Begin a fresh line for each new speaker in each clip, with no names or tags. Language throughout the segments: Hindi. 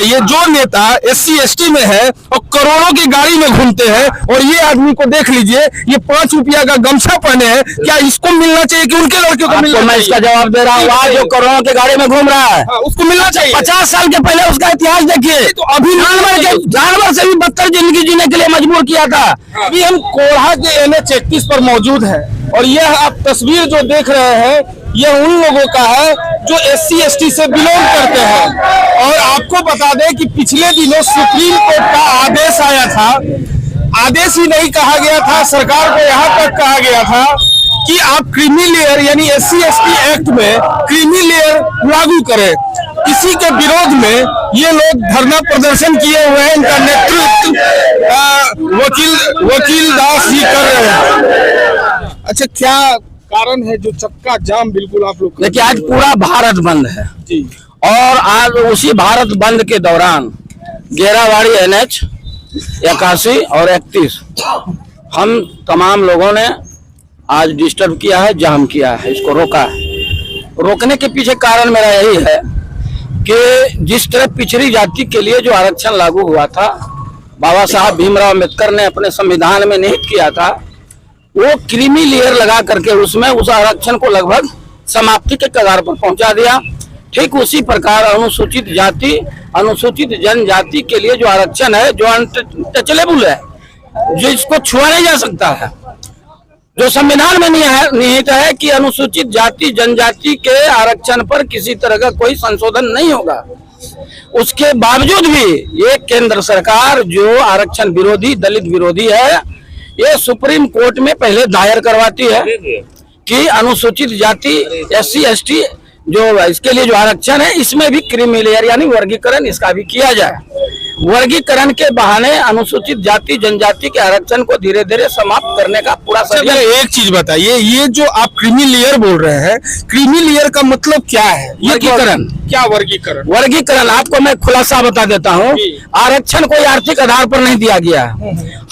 बताइए, जो नेता SC ST में है और करोड़ों की गाड़ी में घूमते हैं, और ये आदमी को देख लीजिए, ये 5 रुपया का गमछा पहने हैं, क्या इसको मिलना चाहिए कि उनके लड़कियों को मिलना चाहिए?
मैं इसका जवाब दे रहा हूँ। आज जो करोड़ों की गाड़ी में घूम रहा है,
उसको मिलना चाहिए।
50 साल के पहले उसका इतिहास देखिए,
तो अभी
जानवर से भी बदतर जिंदगी जीने के लिए मजबूर किया था।
अभी हम कोढ़ा के NH 31 पर मौजूद है, और यह आप तस्वीर जो देख रहे हैं, यह उन लोगों का है जो SC ST से बिलोंग करते हैं। और आपको बता दें कि पिछले दिनों सुप्रीम कोर्ट का आदेश आया था। आदेश ही नहीं कहा गया था, सरकार को यहाँ तक कहा गया था कि आप क्रीमी लेयर यानी SC ST एक्ट में क्रीमी लेयर लागू करें। इसी के विरोध में ये लोग धरना प्रदर्शन किए हुए हैं। इनका नेतृत्व वकील दास जी कर रहे हैं। अच्छा, क्या कारण है जो चक्का जाम बिल्कुल आप लोग?
देखिए, आज पूरा भारत बंद है
जी,
और आज उसी भारत बंद के दौरान गेरावाड़ी NH 81 और 31 हम तमाम लोगों ने आज डिस्टर्ब किया है, जाम किया है, इसको रोका है। रोकने के पीछे कारण मेरा यही है कि जिस तरह पिछड़ी जाति के लिए जो आरक्षण लागू हुआ था, बाबा साहब भीमराव अम्बेडकर ने अपने संविधान में निहित किया था, वो क्रीमी लेयर लगा करके उसमें उस आरक्षण को लगभग समाप्ति के कगार पर पहुंचा दिया। ठीक उसी प्रकार अनुसूचित जाति, अनुसूचित जनजाति के लिए जो आरक्षण है, जो अनटचेबल है, जो इसको छुआ नहीं जा सकता है, जो संविधान में निहित है कि अनुसूचित जाति जनजाति के आरक्षण पर किसी तरह का कोई संशोधन नहीं होगा, उसके बावजूद भी ये केंद्र सरकार जो आरक्षण विरोधी, दलित विरोधी है, ये सुप्रीम कोर्ट में पहले दायर करवाती है कि अनुसूचित जाति SC ST जो इसके लिए जो आरक्षण है, इसमें भी क्रीमी लेयर यानी वर्गीकरण इसका भी किया जाए। वर्गीकरण के बहाने अनुसूचित जाति जनजाति के आरक्षण को धीरे धीरे समाप्त करने का पूरा
एक चीज बताइए, ये जो आप क्रीमी लेयर बोल रहे हैं, क्रीमी लेयर का मतलब क्या है?
वर्गीकरण।
क्या वर्गीकरण?
वर्गीकरण आपको मैं खुलासा बता देता हूँ। आरक्षण कोई आर्थिक आधार पर नहीं दिया गया।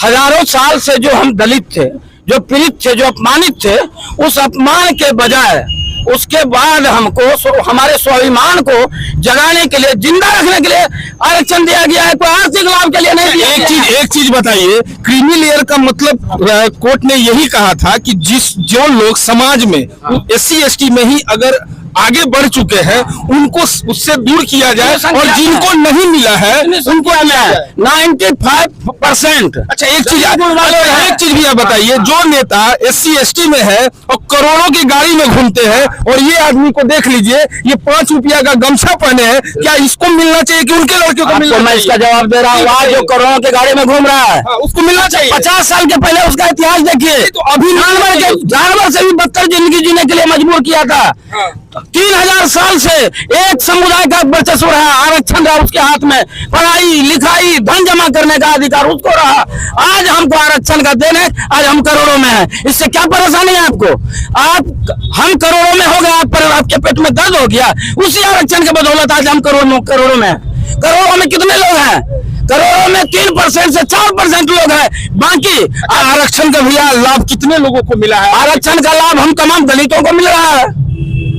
हजारों साल से जो हम दलित थे, जो पीड़ित थे, जो अपमानित थे, उस अपमान के बजाय उसके बाद हमको हमारे स्वाभिमान को जगाने के लिए, जिंदा रखने के लिए आरक्षण दिया गया है, कोई आर्थिक लाभ के लिए नहीं दिया गया।
एक चीज बताइए, क्रीमी लेयर का मतलब कोर्ट ने यही कहा था कि जो लोग समाज में SC ST में ही अगर आगे बढ़ चुके हैं, उनको उससे दूर किया जाए, और जिनको नहीं मिला है उनको मिला है 95%। अच्छा, एक चीज भी आप बताइए, जो नेता SC ST में है और करोड़ों की गाड़ी में घूमते हैं, और ये आदमी को देख लीजिए, ये 5 रुपया का गमछा पहने हैं, क्या इसको मिलना चाहिए कि उनके लड़कियों को मिलना चाहिए?
मैं इसका जवाब दे रहा हूँ। आज जो करोड़ों की गाड़ी में घूम रहा है,
उसको मिलना चाहिए।
50 साल के पहले उसका इतिहास देखिए,
तो अभी
जानवर से भी बदतर जिंदगी जीने के लिए मजबूर किया था। 3000 साल से एक समुदाय का वर्चस्व रहा, आरक्षण रहा उसके हाथ में, पढ़ाई लिखाई धन जमा करने का अधिकार उसको रहा। आज हमको आरक्षण का देने, आज हम करोड़ों में हैं। इससे क्या परेशानी है आपको? हम करोड़ों में हो गए, पर आपके पेट में दर्द हो गया। उसी आरक्षण के बदौलत आज हम करोड़ों में करोड़ों में कितने लोग हैं? करोड़ों में 3% से 4% लोग हैं। बाकी
आरक्षण का भैया लाभ कितने लोगों को मिला है?
आरक्षण का लाभ हम तमाम दलितों को मिल रहा है,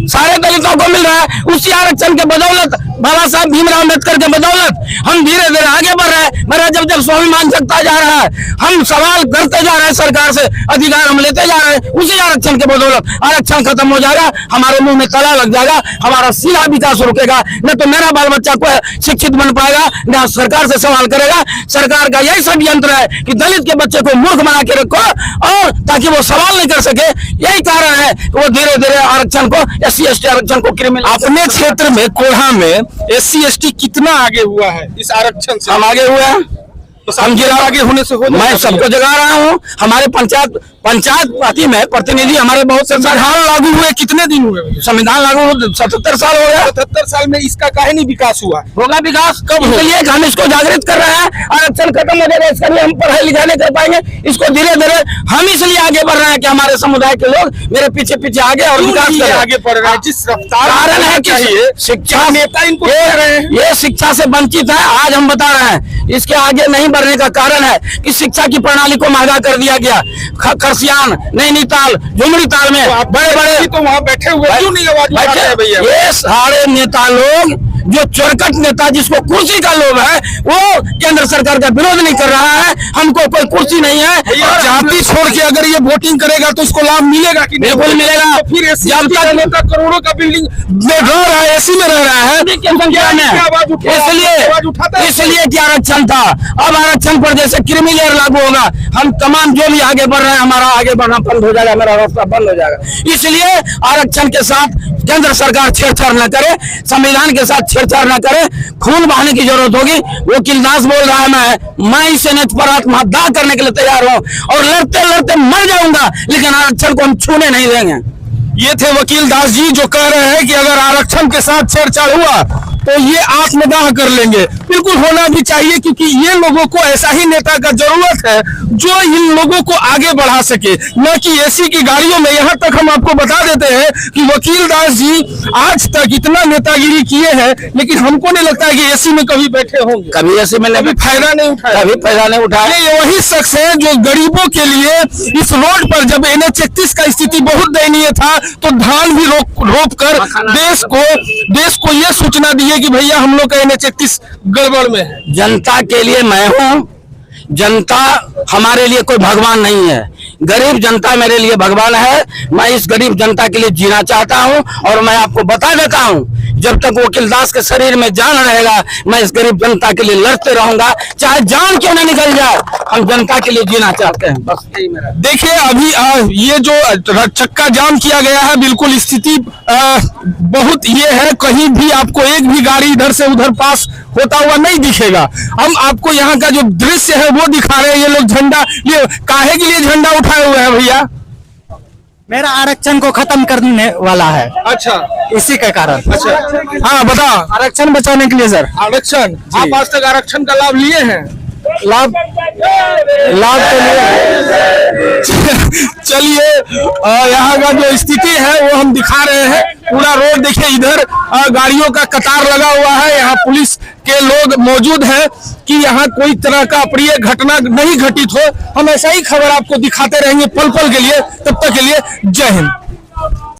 सारे दलितों को मिल रहा है। उसी आरक्षण के बदौलत, बाबा साहब भीमराव अम्बेडकर के बदौलत हम धीरे धीरे आगे बढ़ रहे हैं। जब स्वाभिमान जगता जा रहा है, हम सवाल करते जा रहे हैं, सरकार से अधिकार हम लेते जा रहे हैं। उसी आरक्षण के बदौलत आरक्षण खत्म हो जाएगा, हमारे मुंह में ताला लग जाएगा, हमारा सीधा विकास रुकेगा, न तो मेरा बाल बच्चा को शिक्षित बन पाएगा, न सरकार से सवाल करेगा। सरकार का यही सब यंत्र है कि दलित के बच्चे को मूर्ख बना के रखो, और ताकि वो सवाल नहीं कर सके। यही कारण है कि वो धीरे धीरे आरक्षण को, SC ST आरक्षण को क्रिमिनल।
अपने क्षेत्र में कोढ़ा में SC ST कितना आगे हुआ है इस आरक्षण से?
हम आगे हुए हैं,
तो समझिए आगे होने से हो।
मैं सबको जगा रहा हूँ। हमारे पंचायत पार्टी में प्रतिनिधि हमारे बहुत से।
संविधान लागू हुए कितने दिन हुए?
संविधान लागू 77 साल हो गया।
77 साल में इसका काहे नहीं विकास हुआ?
होगा विकास कब? इसलिए हम इसको जागृत कर रहे हैं। आरक्षण खत्म हो जाएगा, इसका भी हम पढ़ाई लिखाई नहीं कर पाएंगे। इसको धीरे धीरे हम इसलिए आगे बढ़ रहे हैं कि हमारे समुदाय के लोग मेरे पीछे पीछे आगे और विकास करें।
आगे बढ़ रहे हैं जिस रफ्तार।
कारण है कि शिक्षा
नेता इनको
ये शिक्षा से वंचित है। आज हम बता रहे हैं, इसके आगे नहीं बढ़ने का कारण है कि शिक्षा की प्रणाली को महंगा कर दिया गया। खरसियान, नैनीताल, झुमरी ताल में बड़े बड़े
तो वहाँ बैठे हुए क्यों नहीं आवाज उठा रहे हैं भैया?
ये सारे नेता लोग जो चोरकट नेता जिसको कुर्सी का लोभ है वो केंद्र सरकार का विरोध नहीं कर रहा है। हमको कोई कुर्सी नहीं है।
और जाति छोड़ के अगर ये वोटिंग करेगा तो इसको लाभ मिलेगा कि नहीं?
बिल्कुल मिलेगा।
तो फिर नेता करोड़ों का बिल्डिंग में रह रहा है, एसी में रह रहा है,
इसलिए कि आरक्षण था। अब आरक्षण पर जैसे क्रीमी लेयर लागू होगा, हम तमाम जो भी आगे बढ़ रहे हैं हमारा आगे बढ़ना बंद हो जाएगा, मेरा रास्ता बंद हो जाएगा। इसलिए आरक्षण के साथ केंद्र सरकार छेड़छाड़ न करे, संविधान के साथ छेड़छाड़ न करे। खून बहाने की जरूरत होगी। वकील दास बोल रहा है मैं इस एनएच पर आत्महत्या करने के लिए तैयार हूं और लड़ते लड़ते मर जाऊंगा, लेकिन आरक्षण को हम छूने नहीं देंगे।
ये थे वकील दास जी जो कह रहे हैं कि अगर आरक्षण के साथ छेड़छाड़ हुआ तो ये आत्मदाह कर लेंगे। बिल्कुल होना भी चाहिए, क्योंकि ये लोगों को ऐसा ही नेता का जरूरत है जो इन लोगों को आगे बढ़ा सके, न कि एसी की गाड़ियों में। यहाँ तक हम आपको बता देते हैं कि वकील दास जी आज तक इतना नेतागिरी किए हैं, लेकिन हमको नहीं लगता है कि एसी में कभी बैठे होंगे,
कभी एसी में
कभी फायदा नहीं उठाया,
कभी फायदा नहीं उठाया।
ये वही शख्स है जो गरीबों के लिए इस रोड पर जब NH 31 का स्थिति बहुत दयनीय था तो धान भी रोक कर देश को ये सूचना दी कि भैया हम लोग का NH 31 गड़बड़ में है।
जनता के लिए मैं हूं, जनता हमारे लिए कोई भगवान नहीं है। गरीब जनता मेरे लिए भगवान है। मैं इस गरीब जनता के लिए जीना चाहता हूं और मैं आपको बता देता हूं जब तक वकील दास के शरीर में जान रहेगा मैं इस गरीब जनता के लिए लड़ते रहूंगा, चाहे जान क्यों न निकल जाए। हम जनता के लिए जीना चाहते हैं, बस यही मेरा।
देखिए अभी ये जो चक्का जाम किया गया है, बिल्कुल स्थिति बहुत ये है, कहीं भी आपको एक भी गाड़ी इधर से उधर पास होता हुआ नहीं दिखेगा। हम आपको यहाँ का जो दृश्य है वो दिखा रहे हैं। ये लोग झंडा, ये काहे के लिए झंडा उठाए हुए हैं भैया?
मेरा आरक्षण को खत्म करने वाला है।
अच्छा,
इसी के कारण।
अच्छा हाँ बता।
आरक्षण बचाने के लिए सर।
आरक्षण, आप आज तक आरक्षण का लाभ लिए हैं?
लाभ तो लिए।
चलिए यहाँ का जो स्थिति है वो हम दिखा रहे हैं। पूरा रोड देखिए, इधर गाड़ियों का कतार लगा हुआ है। यहाँ पुलिस के लोग मौजूद हैं कि यहाँ कोई तरह का अप्रिय घटना नहीं घटित हो। हम ऐसा ही खबर आपको दिखाते रहेंगे पल पल के लिए। तब तक के लिए जय हिंद।